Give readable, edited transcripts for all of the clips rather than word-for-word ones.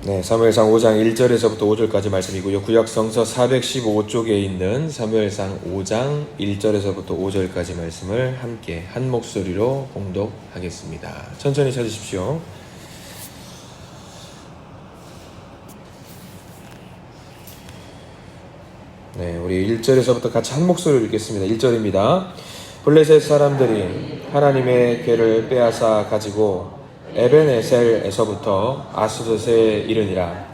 네, 사무엘상 5장 1절에서부터 5절까지 말씀이고요. 구약 성서 415쪽에 있는 사무엘상 5장 1절에서부터 5절까지 말씀을 함께 한 목소리로 봉독하겠습니다. 천천히 찾으십시오. 네, 우리 1절에서부터 같이 한 목소리로 읽겠습니다. 1절입니다. 블레셋 사람들이 하나님의 궤를 빼앗아 가지고 에벤에셀에서부터 아스돗에 이르니라.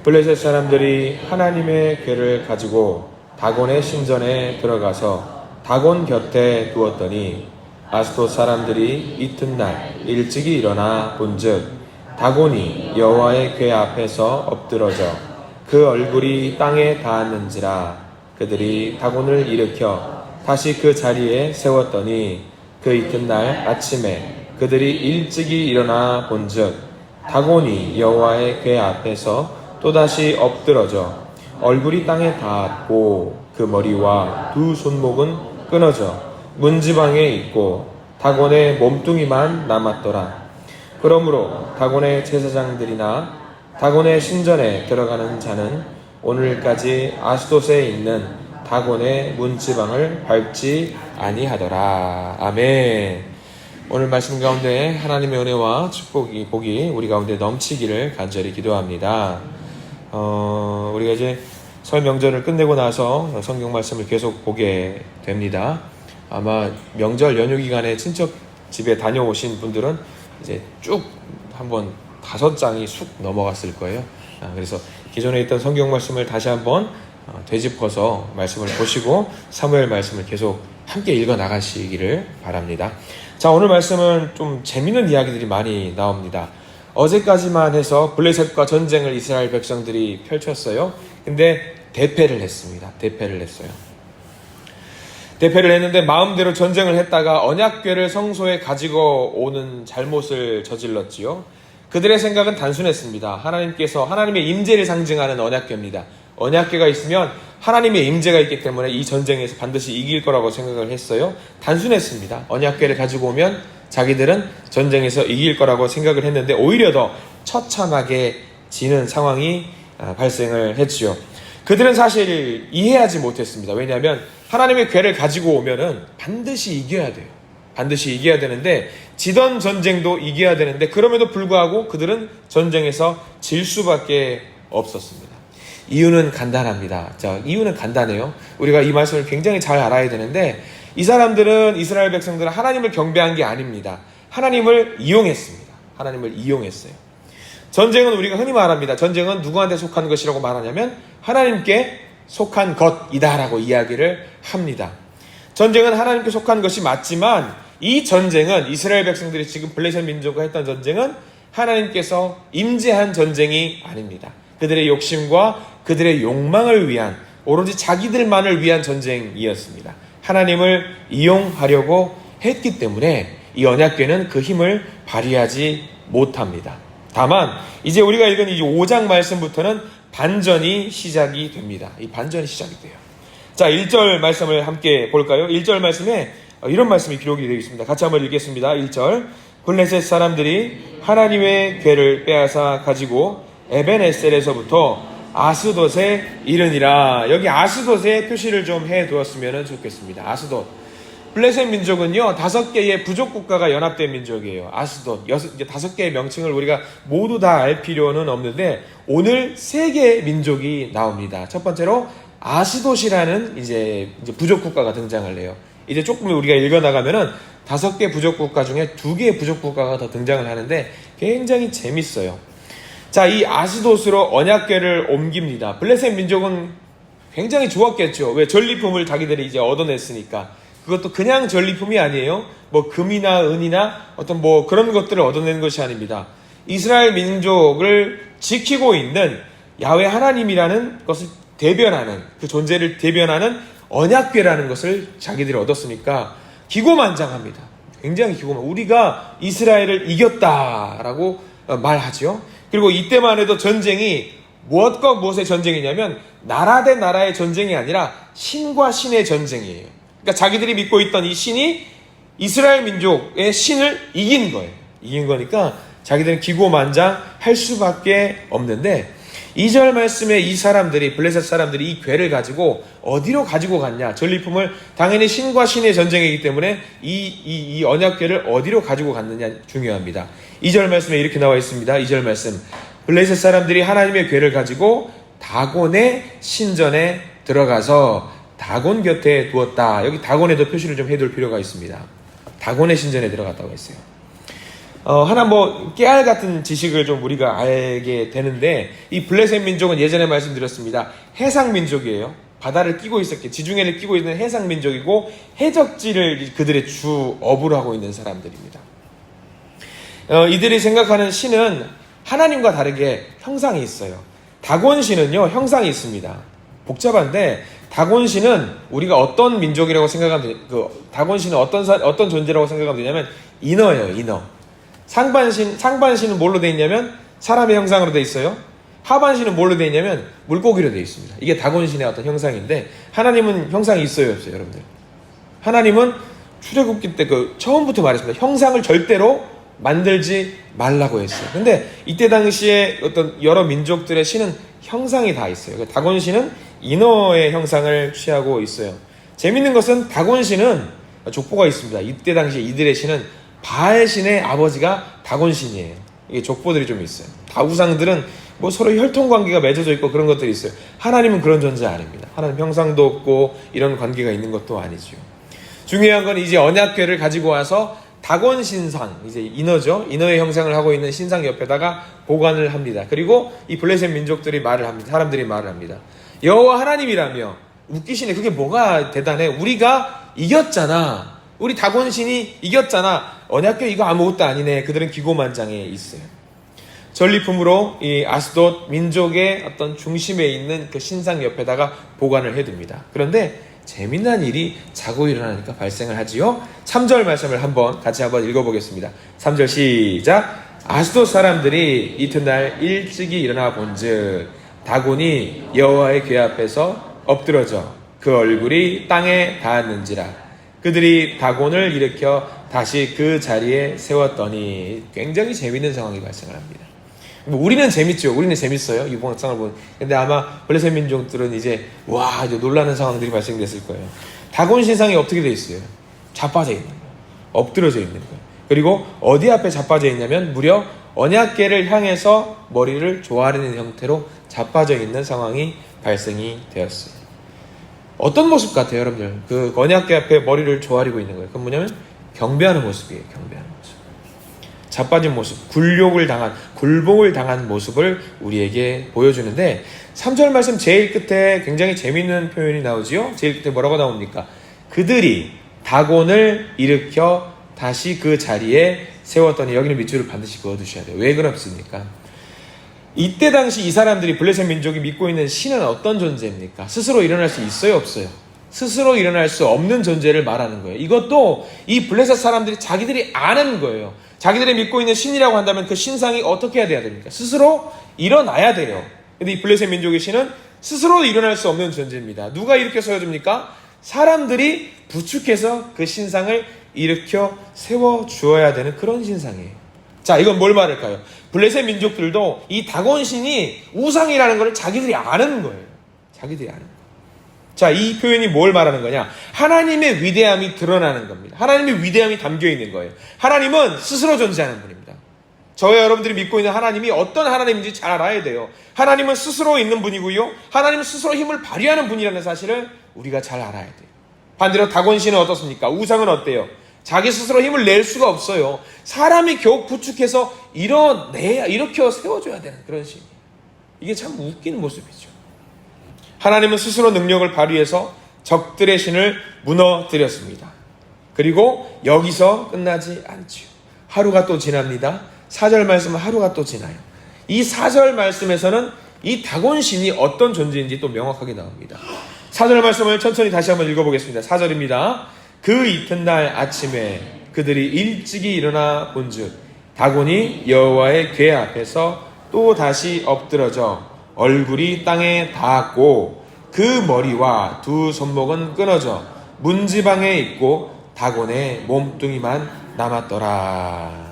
블레셋 사람들이 하나님의 궤를 가지고 다곤의 신전에 들어가서 다곤 곁에 두었더니 아스돗 사람들이 이튿날 일찍이 일어나 본즉 다곤이 여호와의 궤 앞에서 엎드러져 그 얼굴이 땅에 닿았는지라. 그들이 다곤을 일으켜 다시 그 자리에 세웠더니 그 이튿날 아침에 그들이 일찍이 일어나 본즉 다곤이 여호와의 궤 앞에서 또다시 엎드러져 얼굴이 땅에 닿았고 그 머리와 두 손목은 끊어져 문지방에 있고 다곤의 몸뚱이만 남았더라. 그러므로 다곤의 제사장들이나 다곤의 신전에 들어가는 자는 오늘까지 아스돗에 있는 다곤의 문지방을 밟지 아니하더라. 아멘. 오늘 말씀 가운데 하나님의 은혜와 축복이 복이 우리 가운데 넘치기를 간절히 기도합니다. 우리가 이제 설 명절을 끝내고 나서 성경 말씀을 계속 보게 됩니다. 아마 명절 연휴 기간에 친척 집에 다녀오신 분들은 이제 쭉 한번 5장이 쑥 넘어갔을 거예요. 그래서 기존에 있던 성경 말씀을 다시 한번 되짚어서 말씀을 보시고 사무엘 말씀을 계속 함께 읽어 나가시기를 바랍니다. 자, 오늘 말씀은 좀 재밌는 이야기들이 많이 나옵니다. 어제까지만 해서 블레셋과 전쟁을 이스라엘 백성들이 펼쳤어요. 근데 대패를 했습니다. 대패를 했어요. 대패를 했는데 마음대로 전쟁을 했다가 언약궤를 성소에 가지고 오는 잘못을 저질렀지요. 그들의 생각은 단순했습니다. 하나님께서 하나님의 임재를 상징하는 언약궤입니다. 언약궤가 있으면 하나님의 임재가 있기 때문에 이 전쟁에서 반드시 이길 거라고 생각을 했어요. 단순했습니다. 언약궤를 가지고 오면 자기들은 전쟁에서 이길 거라고 생각을 했는데 오히려 더 처참하게 지는 상황이 발생을 했지요. 그들은 사실 이해하지 못했습니다. 왜냐하면 하나님의 궤를 가지고 오면은 반드시 이겨야 돼요. 반드시 이겨야 되는데 지던 전쟁도 이겨야 되는데 그럼에도 불구하고 그들은 전쟁에서 질 수밖에 없었습니다. 이유는 간단합니다. 자, 이유는 간단해요. 우리가 이 말씀을 굉장히 잘 알아야 되는데 이 사람들은 이스라엘 백성들은 하나님을 경배한 게 아닙니다. 하나님을 이용했습니다. 하나님을 이용했어요. 전쟁은 우리가 흔히 말합니다. 전쟁은 누구한테 속한 것이라고 말하냐면 하나님께 속한 것이다라고 이야기를 합니다. 전쟁은 하나님께 속한 것이 맞지만 이 전쟁은 이스라엘 백성들이 지금 블레셋 민족과 했던 전쟁은 하나님께서 임재한 전쟁이 아닙니다. 그들의 욕심과 그들의 욕망을 위한 오로지 자기들만을 위한 전쟁이었습니다. 하나님을 이용하려고 했기 때문에 이 언약궤는 그 힘을 발휘하지 못합니다. 다만 이제 우리가 읽은 이 5장 말씀부터는 반전이 시작이 됩니다. 이 반전이 시작이 돼요. 자, 1절 말씀을 함께 볼까요? 1절 말씀에 이런 말씀이 기록이 되어 있습니다. 같이 한번 읽겠습니다. 1절. 블레셋 사람들이 하나님의 궤를 빼앗아 가지고 에벤에셀에서부터 아스돗에 이르니라. 여기 아스돗에 표시를 좀 해두었으면 좋겠습니다. 아스돗. 블레셋 민족은요 5개의 부족 국가가 연합된 민족이에요. 아스돗. 5개의 명칭을 우리가 모두 다 알 필요는 없는데 오늘 3개의 민족이 나옵니다. 첫 번째로 아스돗이라는 이제 부족 국가가 등장을 해요. 이제 조금 우리가 읽어나가면은 5개 부족 국가 중에 2개의 부족 국가가 더 등장을 하는데 굉장히 재밌어요. 자, 이 아스돗으로 언약궤를 옮깁니다. 블레셋 민족은 굉장히 좋았겠죠. 왜? 전리품을 자기들이 이제 얻어냈으니까. 그것도 그냥 전리품이 아니에요. 뭐 금이나 은이나 어떤 뭐 그런 것들을 얻어내는 것이 아닙니다. 이스라엘 민족을 지키고 있는 야훼 하나님이라는 것을 대변하는, 그 존재를 대변하는 언약궤라는 것을 자기들이 얻었으니까 기고만장합니다. 굉장히 우리가 이스라엘을 이겼다라고 말하죠. 그리고 이때만 해도 전쟁이 무엇과 무엇의 전쟁이냐면 나라 대 나라의 전쟁이 아니라 신과 신의 전쟁이에요. 그러니까 자기들이 믿고 있던 이 신이 이스라엘 민족의 신을 이긴 거예요. 이긴 거니까 자기들은 기고만장 할 수밖에 없는데 2절 말씀에 이 사람들이, 블레셋 사람들이 이 궤를 가지고 어디로 가지고 갔냐? 전리품을 당연히 신과 신의 전쟁이기 때문에 이 언약궤를 어디로 가지고 갔느냐 중요합니다. 2절 말씀에 이렇게 나와 있습니다. 2절 말씀, 블레셋 사람들이 하나님의 궤를 가지고 다곤의 신전에 들어가서 다곤 곁에 두었다. 여기 다곤에도 표시를 좀 해둘 필요가 있습니다. 다곤의 신전에 들어갔다고 했어요. 하나 깨알 같은 지식을 좀 우리가 알게 되는데, 이 블레셋 민족은 예전에 말씀드렸습니다. 해상 민족이에요. 바다를 끼고 있었기에, 지중해를 끼고 있는 해상 민족이고, 해적지를 그들의 주 업으로 하고 있는 사람들입니다. 이들이 생각하는 신은 하나님과 다르게 형상이 있어요. 다곤 신은요, 형상이 있습니다. 복잡한데, 다곤 신은 우리가 어떤 민족이라고 생각하면, 다곤 신은 어떤 존재라고 생각하면 되냐면, 인어예요, 인어. 상반신은 뭘로 되어 있냐면 사람의 형상으로 되어 있어요. 하반신은 뭘로 되어 있냐면 물고기로 되어 있습니다. 이게 다곤신의 어떤 형상인데, 하나님은 형상이 있어요, 없어요, 여러분들? 하나님은 출애굽기 때 처음부터 말했습니다. 형상을 절대로 만들지 말라고 했어요. 근데 이때 당시에 어떤 여러 민족들의 신은 형상이 다 있어요. 다곤신은 인어의 형상을 취하고 있어요. 재밌는 것은 다곤신은 족보가 있습니다. 이때 당시에 이들의 신은 바알신의 아버지가 다곤신이에요. 이게 족보들이 좀 있어요. 다 우상들은 서로 혈통관계가 맺어져 있고 그런 것들이 있어요. 하나님은 그런 존재 아닙니다. 하나님 형상도 없고 이런 관계가 있는 것도 아니죠. 중요한 건 이제 언약궤를 가지고 와서 다곤 신상, 이제 인어죠. 인어의 형상을 하고 있는 신상 옆에다가 보관을 합니다. 그리고 이 블레셋 민족들이 말을 합니다. 사람들이 말을 합니다. 여호와 하나님이라며. 웃기시네. 그게 뭐가 대단해? 우리가 이겼잖아. 우리 다곤신이 이겼잖아. 언약궤 이거 아무것도 아니네. 그들은 기고만장해 있어요. 전리품으로 이 아스돗 민족의 어떤 중심에 있는 그 신상 옆에다가 보관을 해둡니다. 그런데 재미난 일이 자고 일어나니까 발생을 하지요. 3절 말씀을 같이 한번 읽어보겠습니다. 3절 시작. 아스돗 사람들이 이튿날 일찍이 일어나 본즉 다곤이 여호와의 궤 앞에서 엎드러져 그 얼굴이 땅에 닿았는지라. 그들이 다곤을 일으켜 다시 그 자리에 세웠더니. 굉장히 재밌는 상황이 발생을 합니다. 우리는 재밌죠. 우리는 재밌어요, 이 영상을 보면. 근데 아마 블레셋 민족들은 이제 놀라는 상황들이 발생됐을 거예요. 다곤 신상이 어떻게 돼 있어요? 자빠져 있는 거예요. 엎드려져 있는 거예요. 그리고 어디 앞에 자빠져 있냐면 무려 언약궤를 향해서 머리를 조아리는 형태로 자빠져 있는 상황이 발생이 되었어요. 어떤 모습 같아요, 여러분들? 그 언약궤 앞에 머리를 조아리고 있는 거예요. 그건 뭐냐면 경배하는 모습이에요. 경배하는 모습. 자빠진 모습, 굴복을 당한 모습을 우리에게 보여주는데, 3절 말씀 제일 끝에 굉장히 재밌는 표현이 나오지요. 제일 끝에 뭐라고 나옵니까? 그들이 다곤을 일으켜 다시 그 자리에 세웠더니. 여기는 밑줄을 반드시 그어두셔야 돼요. 왜 그렇습니까? 이때 당시 이 사람들이, 블레셋 민족이 믿고 있는 신은 어떤 존재입니까? 스스로 일어날 수 있어요, 없어요? 스스로 일어날 수 없는 존재를 말하는 거예요. 이것도 이 블레셋 사람들이 자기들이 아는 거예요. 자기들이 믿고 있는 신이라고 한다면 그 신상이 어떻게 해야 됩니까? 스스로 일어나야 돼요. 근데 이 블레셋 민족의 신은 스스로 일어날 수 없는 존재입니다. 누가 일으켜 세워줍니까? 사람들이 부축해서 그 신상을 일으켜 세워주어야 되는 그런 신상이에요. 자, 이건 뭘 말할까요? 블레셋 민족들도 이 다곤신이 우상이라는 걸 자기들이 아는 거예요. 자기들이 아는 거예요. 자, 이 표현이 뭘 말하는 거냐? 하나님의 위대함이 드러나는 겁니다. 하나님의 위대함이 담겨 있는 거예요. 하나님은 스스로 존재하는 분입니다. 저와 여러분들이 믿고 있는 하나님이 어떤 하나님인지 잘 알아야 돼요. 하나님은 스스로 있는 분이고요. 하나님은 스스로 힘을 발휘하는 분이라는 사실을 우리가 잘 알아야 돼요. 반대로 다곤신은 어떻습니까? 우상은 어때요? 자기 스스로 힘을 낼 수가 없어요. 사람이 겨우 부축해서 일으켜 세워줘야 되는 그런 신이에요. 이게 참 웃기는 모습이죠. 하나님은 스스로 능력을 발휘해서 적들의 신을 무너뜨렸습니다. 그리고 여기서 끝나지 않지요. 하루가 또 지납니다. 4절 말씀은 하루가 또 지나요. 이 4절 말씀에서는 이 다곤신이 어떤 존재인지 또 명확하게 나옵니다. 4절 말씀을 천천히 다시 한번 읽어보겠습니다. 4절입니다. 그 이튿날 아침에 그들이 일찍이 일어나 본즉 다곤이 여호와의 궤 앞에서 또 다시 엎드러져 얼굴이 땅에 닿았고 그 머리와 두 손목은 끊어져 문지방에 있고 다곤의 몸뚱이만 남았더라.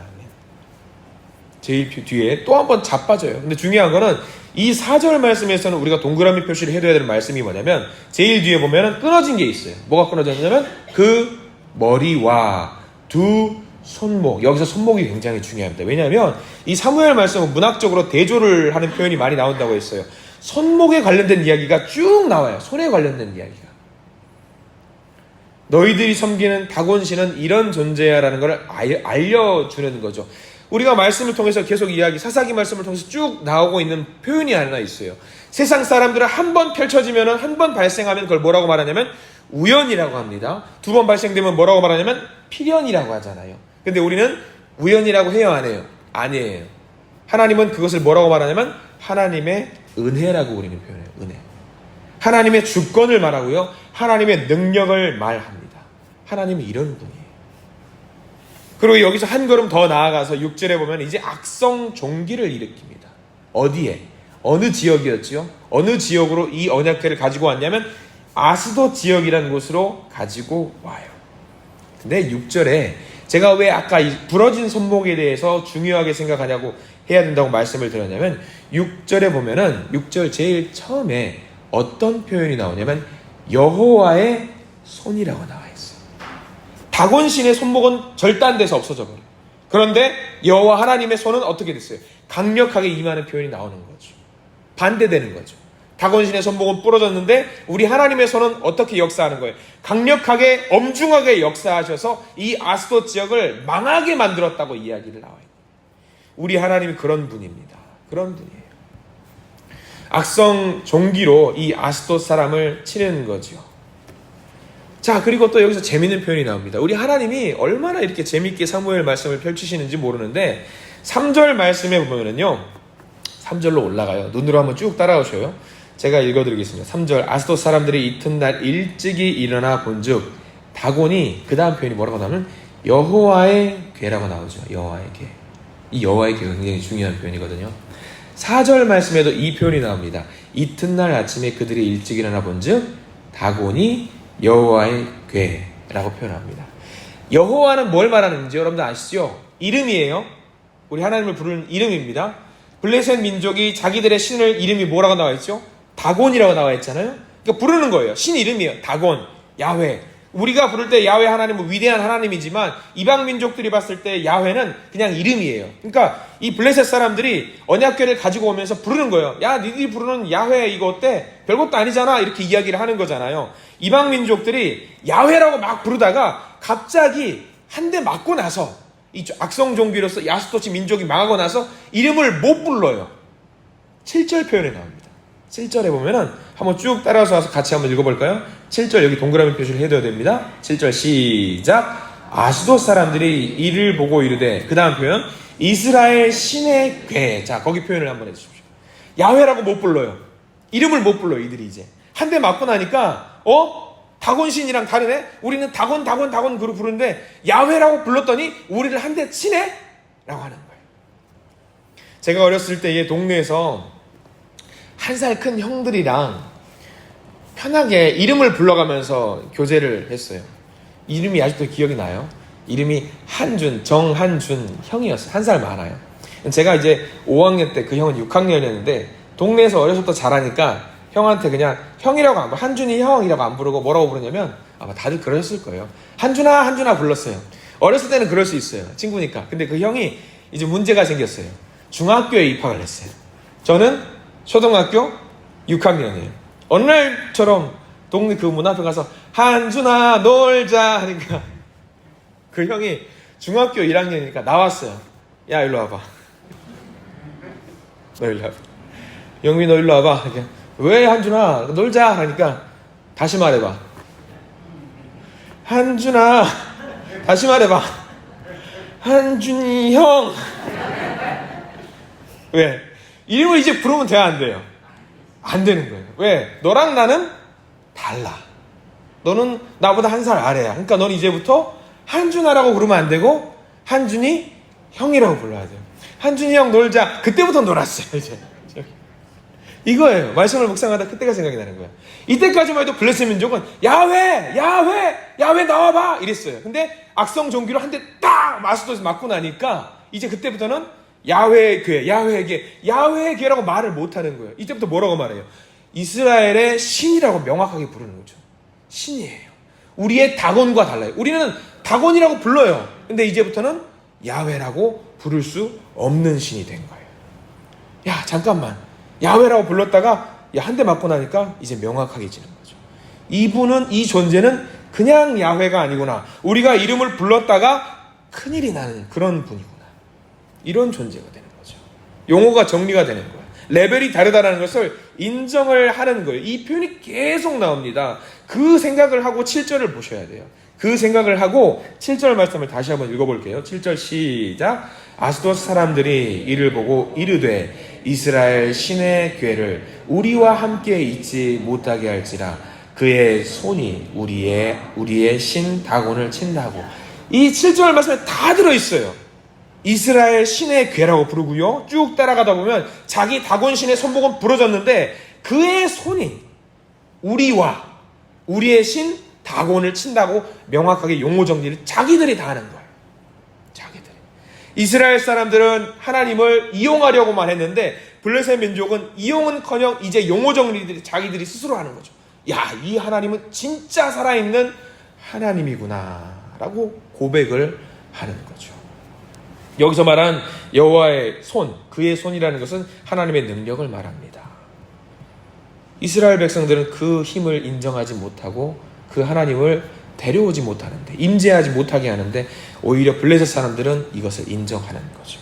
제일 뒤에 또 한 번 자빠져요. 근데 중요한 거는 이 4절 말씀에서는 우리가 동그라미 표시를 해둬야 되는 말씀이 뭐냐면 제일 뒤에 보면은 끊어진 게 있어요. 뭐가 끊어졌냐면 그 머리와 두 손목. 여기서 손목이 굉장히 중요합니다. 왜냐하면 이 사무엘 말씀은 문학적으로 대조를 하는 표현이 많이 나온다고 했어요. 손목에 관련된 이야기가 쭉 나와요. 손에 관련된 이야기가. 너희들이 섬기는 다곤신은 이런 존재야라는 걸 알려주는 거죠. 우리가 말씀을 통해서 계속 사사기 말씀을 통해서 쭉 나오고 있는 표현이 하나 있어요. 세상 사람들은 한 번 펼쳐지면, 한 번 발생하면 그걸 뭐라고 말하냐면 우연이라고 합니다. 두 번 발생되면 뭐라고 말하냐면 필연이라고 하잖아요. 근데 우리는 우연이라고 해요, 안 해요? 아니에요. 하나님은 그것을 뭐라고 말하냐면 하나님의 은혜라고 우리는 표현해요. 은혜. 하나님의 주권을 말하고요. 하나님의 능력을 말합니다. 하나님이 이런 분이에요. 그리고 여기서 한 걸음 더 나아가서 6절에 보면 이제 악성 종기를 일으킵니다. 어디에? 어느 지역이었지요? 어느 지역으로 이 언약궤를 가지고 왔냐면 아스돗 지역이라는 곳으로 가지고 와요. 근데 6절에 제가 왜 아까 이 부러진 손목에 대해서 중요하게 생각하냐고 해야 된다고 말씀을 드렸냐면 6절에 보면은 6절 제일 처음에 어떤 표현이 나오냐면 여호와의 손이라고 나와 있어요. 다곤신의 손목은 절단돼서 없어져 버려요. 그런데 여호와 하나님의 손은 어떻게 됐어요? 강력하게 임하는 표현이 나오는 거죠. 반대되는 거죠. 다곤신의 손목은 부러졌는데 우리 하나님의 손은 어떻게 역사하는 거예요? 강력하게 엄중하게 역사하셔서 이 아스돗 지역을 망하게 만들었다고 이야기를 나와요. 우리 하나님이 그런 분입니다. 그런 분이에요. 악성 종기로 이 아스돗 사람을 치는 거죠. 자, 그리고 또 여기서 재밌는 표현이 나옵니다. 우리 하나님이 얼마나 이렇게 재밌게 사무엘 말씀을 펼치시는지 모르는데 3절 말씀에 보면은요, 3절로 올라가요. 눈으로 한번 쭉 따라오셔요. 제가 읽어드리겠습니다. 3절 아스돗 사람들이 이튿날 일찍이 일어나 본즉 다곤이, 그 다음 표현이 뭐라고 나오면 여호와의 궤라고 나오죠. 여호와의 궤. 이 여호와의 궤가 굉장히 중요한 표현이거든요. 4절 말씀에도 이 표현이 나옵니다. 이튿날 아침에 그들이 일찍 일어나 본즉 다곤이 여호와의 궤라고 표현합니다. 여호와는 뭘 말하는지 여러분들 아시죠? 이름이에요. 우리 하나님을 부르는 이름입니다. 블레셋 민족이 자기들의 신을 이름이 뭐라고 나와 있죠? 다곤이라고 나와 있잖아요. 그러니까 부르는 거예요. 신 이름이에요. 다곤, 야훼. 우리가 부를 때 야훼 하나님은 위대한 하나님이지만 이방 민족들이 봤을 때 야훼는 그냥 이름이에요. 그러니까 이 블레셋 사람들이 언약궤를 가지고 오면서 부르는 거예요. 야, 니들이 부르는 야훼 이거 어때? 별것도 아니잖아. 이렇게 이야기를 하는 거잖아요. 이방 민족들이 야훼라고 막 부르다가 갑자기 한 대 맞고 나서 이 악성 종기로서 야스토치 민족이 망하고 나서 이름을 못 불러요. 7절 표현에 나옵니다. 7절에 보면은 한번 쭉 따라서 와서 같이 한번 읽어볼까요? 7절 여기 동그라미 표시를 해둬야 됩니다. 7절 시작. 아스돗 사람들이 이를 보고 이르되, 그 다음 표현 이스라엘 신의 궤. 자, 거기 표현을 한번 해주십시오. 야훼라고 못 불러요. 이름을 못 불러요. 이들이 이제 한 대 맞고 나니까 다곤신이랑 다르네? 우리는 다곤 그룹 부르는데 야훼라고 불렀더니 우리를 한 대 치네? 라고 하는 거예요. 제가 어렸을 때 동네에서 한 살 큰 형들이랑 편하게 이름을 불러가면서 교제를 했어요. 이름이 아직도 기억이 나요. 이름이 한준, 정한준 형이었어요. 한 살 많아요. 제가 이제 5학년 때 그 형은 6학년이었는데 동네에서 어렸을 때 잘하니까 형한테 그냥 형이라고 안 부르고, 한준이 형이라고 안 부르고 뭐라고 부르냐면, 아마 다들 그러셨을 거예요. 한준아 불렀어요. 어렸을 때는 그럴 수 있어요. 친구니까. 근데 그 형이 이제 문제가 생겼어요. 중학교에 입학을 했어요. 저는 초등학교 6학년이에요. 어느 날처럼 동네 그 문 앞에 가서 한준아 놀자 하니까 그 형이 중학교 1학년이니까 나왔어요. 야, 일로 와봐. 너 일로 와봐. 영미 너 일로 와봐. 이렇게. 왜 한준아 놀자 하니까 다시 말해봐. 한준아 다시 말해봐. 한준이 형. 왜? 이름을 이제 부르면 돼야 안 돼요? 안 되는 거예요. 왜? 너랑 나는 달라. 너는 나보다 한 살 아래야. 그러니까 넌 이제부터 한준아라고 부르면 안 되고 한준이 형이라고 불러야 돼요. 한준이 형 놀자. 그때부터 놀았어요. 이제 이거예요. 말씀을 묵상하다 그때가 생각이 나는 거예요. 이때까지만 해도 블레셋 민족은 야훼 나와봐 이랬어요. 근데 악성 종기로 한 대 딱 아스돗에서 맞고 나니까 이제 그때부터는 야훼의 궤, 야훼의 궤, 야훼의 궤라고 말을 못하는 거예요. 이때부터 뭐라고 말해요? 이스라엘의 신이라고 명확하게 부르는 거죠. 신이에요. 우리의 다곤과 달라요. 우리는 다곤이라고 불러요. 근데 이제부터는 야훼라고 부를 수 없는 신이 된 거예요. 야, 잠깐만. 야훼라고 불렀다가 한 대 맞고 나니까 이제 명확하게지는 거죠. 이분은, 이 존재는 그냥 야훼가 아니구나. 우리가 이름을 불렀다가 큰일이 나는 그런 분이구나. 이런 존재가 되는 거죠. 용어가 정리가 되는 거예요. 레벨이 다르다는 것을 인정을 하는 거예요. 이 표현이 계속 나옵니다. 그 생각을 하고 7절을 보셔야 돼요. 그 생각을 하고 7절 말씀을 다시 한번 읽어볼게요. 7절 시작. 아스돗 사람들이 이를 보고 이르되 이스라엘 신의 궤를 우리와 함께 있지 못하게 할지라 그의 손이 우리의 신 다곤을 친다고. 이 7절 말씀에 다 들어있어요. 이스라엘 신의 궤라고 부르고요. 쭉 따라가다 보면 자기 다곤 신의 손목은 부러졌는데 그의 손이 우리의 신 다곤을 친다고 명확하게 용어 정리를 자기들이 다 하는 거예요. 자기들이. 이스라엘 사람들은 하나님을 이용하려고만 했는데 블레셋 민족은 이용은커녕 이제 용어 정리들이 자기들이 스스로 하는 거죠. 야, 이 하나님은 진짜 살아있는 하나님이구나 라고 고백을 하는 거죠. 여기서 말한 여호와의 손, 그의 손이라는 것은 하나님의 능력을 말합니다. 이스라엘 백성들은 그 힘을 인정하지 못하고 그 하나님을 데려오지 못하는데, 임재하지 못하게 하는데 오히려 블레셋 사람들은 이것을 인정하는 거죠.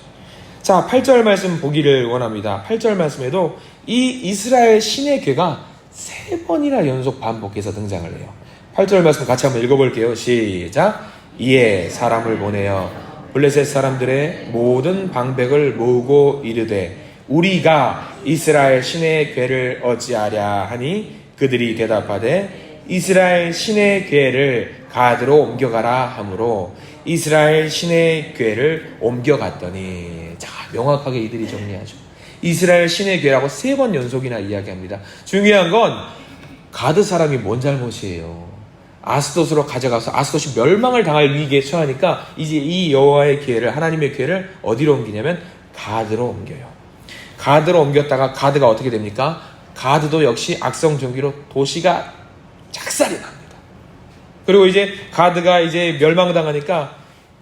자, 8절 말씀 보기를 원합니다. 8절 말씀에도 이 이스라엘 신의 궤가 3번이나 연속 반복해서 등장을 해요. 8절 말씀 같이 한번 읽어볼게요. 시작. 이에 사람을 보내어 블레셋 사람들의 모든 방백을 모으고 이르되 우리가 이스라엘 신의 궤를 어찌하랴 하니 그들이 대답하되 이스라엘 신의 궤를 가드로 옮겨가라 하므로 이스라엘 신의 궤를 옮겨갔더니. 자, 명확하게 이들이 정리하죠. 이스라엘 신의 궤라고 3번 연속이나 이야기합니다. 중요한 건 가드 사람이 뭔 잘못이에요. 아스돗으로 가져가서 아스돗이 멸망을 당할 위기에 처하니까 이제 이 여호와의 궤를, 하나님의 궤를 어디로 옮기냐면 가드로 옮겨요. 가드로 옮겼다가 가드가 어떻게 됩니까? 가드도 역시 악성종기로 도시가 작살이 납니다. 그리고 이제 가드가 이제 멸망당하니까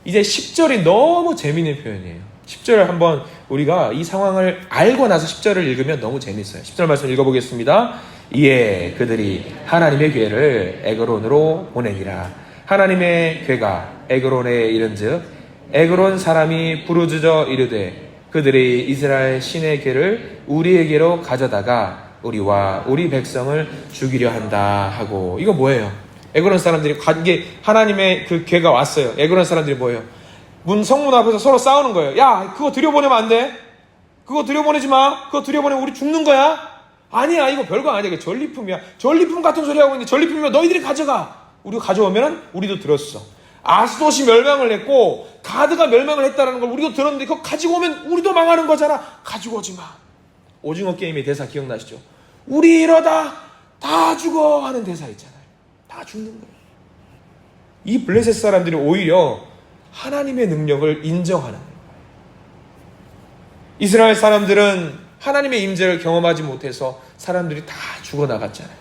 이제 10절이 너무 재미있는 표현이에요. 10절을 한번 우리가 이 상황을 알고 나서 10절을 읽으면 너무 재밌어요. 10절 말씀 읽어보겠습니다. 이에 그들이 하나님의 궤를 에그론으로 보내니라. 하나님의 궤가 에그론에 이른즉 에그론 사람이 부르짖어 이르되 그들이 이스라엘 신의 궤를 우리에게로 가져다가 우리와 우리 백성을 죽이려 한다 하고. 이거 뭐예요? 에그론 사람들이 이게 하나님의 그 궤가 왔어요. 에그론 사람들이 뭐예요? 성문 앞에서 서로 싸우는 거예요. 야, 그거 들여보내면 안 돼. 그거 들여보내지 마. 그거 들여보내면 우리 죽는 거야. 아니야, 이거 별거 아니야. 이게 전리품이야. 전리품 같은 소리 하고 있는데 전리품이면 너희들이 가져가. 우리가 가져오면 우리도 들었어. 아스돗이 멸망을 했고 가드가 멸망을 했다는 걸 우리도 들었는데 그거 가지고 오면 우리도 망하는 거잖아. 가지고 오지 마. 오징어 게임의 대사 기억나시죠? 우리 이러다 다 죽어 하는 대사 있잖아요. 다 죽는 거예요. 이 블레셋 사람들이 오히려 하나님의 능력을 인정하는 거예요. 이스라엘 사람들은 하나님의 임재를 경험하지 못해서 사람들이 다 죽어나갔잖아요.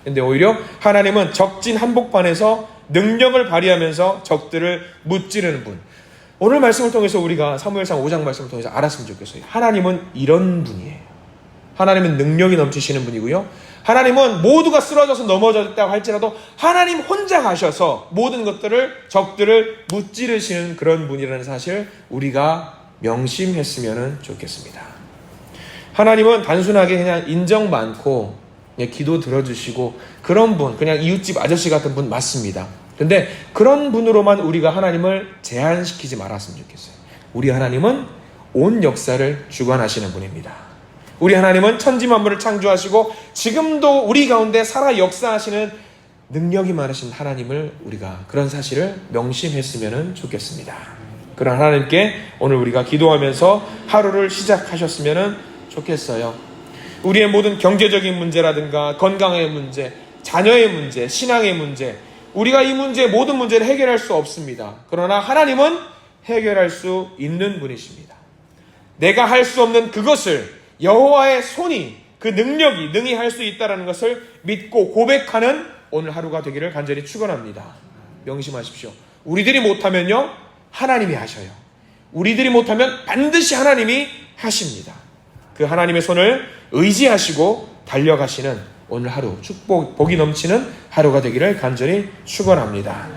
근데 오히려 하나님은 적진 한복판에서 능력을 발휘하면서 적들을 무찌르는 분. 오늘 말씀을 통해서 우리가 사무엘상 5장 말씀을 통해서 알았으면 좋겠어요. 하나님은 이런 분이에요. 하나님은 능력이 넘치시는 분이고요. 하나님은 모두가 쓰러져서 넘어졌다고 할지라도 하나님 혼자 가셔서 모든 것들을, 적들을 무찌르시는 그런 분이라는 사실 우리가 명심했으면 좋겠습니다. 하나님은 단순하게 그냥 인정 많고 그냥 기도 들어주시고 그런 분, 그냥 이웃집 아저씨 같은 분 맞습니다. 근데 그런 분으로만 우리가 하나님을 제한시키지 말았으면 좋겠어요. 우리 하나님은 온 역사를 주관하시는 분입니다. 우리 하나님은 천지만물을 창조하시고 지금도 우리 가운데 살아 역사하시는 능력이 많으신 하나님을 우리가 그런 사실을 명심했으면 좋겠습니다. 그런 하나님께 오늘 우리가 기도하면서 하루를 시작하셨으면 좋겠어요. 우리의 모든 경제적인 문제라든가 건강의 문제, 자녀의 문제, 신앙의 문제, 우리가 이 문제, 모든 문제를 해결할 수 없습니다. 그러나 하나님은 해결할 수 있는 분이십니다. 내가 할 수 없는 그것을 여호와의 손이, 그 능력이 능히 할 수 있다는 것을 믿고 고백하는 오늘 하루가 되기를 간절히 축원합니다. 명심하십시오. 우리들이 못하면요, 하나님이 하셔요. 우리들이 못하면 반드시 하나님이 하십니다. 그 하나님의 손을 의지하시고 달려가시는 오늘 하루, 축복, 복이 넘치는 하루가 되기를 간절히 축원합니다.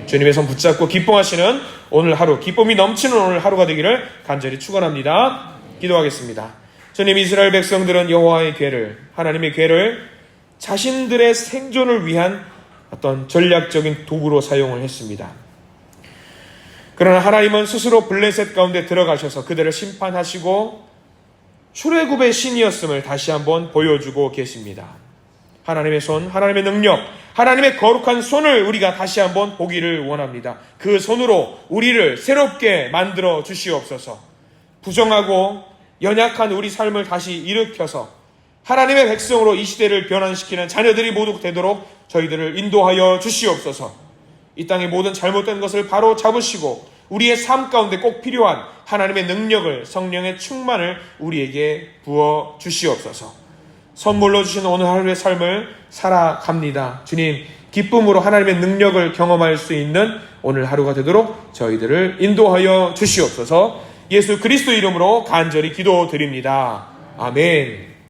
주님의 손 붙잡고 기뻐하시는 오늘 하루, 기쁨이 넘치는 오늘 하루가 되기를 간절히 축원합니다. 기도하겠습니다. 주님, 이스라엘 백성들은 여호와의 궤를, 하나님의 궤를 자신들의 생존을 위한 어떤 전략적인 도구로 사용을 했습니다. 그러나 하나님은 스스로 블레셋 가운데 들어가셔서 그들을 심판하시고 출애굽의 신이었음을 다시 한번 보여주고 계십니다. 하나님의 손, 하나님의 능력, 하나님의 거룩한 손을 우리가 다시 한번 보기를 원합니다. 그 손으로 우리를 새롭게 만들어 주시옵소서. 부정하고 연약한 우리 삶을 다시 일으켜서 하나님의 백성으로 이 시대를 변환시키는 자녀들이 모두 되도록 저희들을 인도하여 주시옵소서. 이 땅의 모든 잘못된 것을 바로 잡으시고 우리의 삶 가운데 꼭 필요한 하나님의 능력을, 성령의 충만을 우리에게 부어 주시옵소서. 선물로 주신 오늘 하루의 삶을 살아갑니다. 주님, 기쁨으로 하나님의 능력을 경험할 수 있는 오늘 하루가 되도록 저희들을 인도하여 주시옵소서. 예수 그리스도 이름으로 간절히 기도드립니다. 아멘.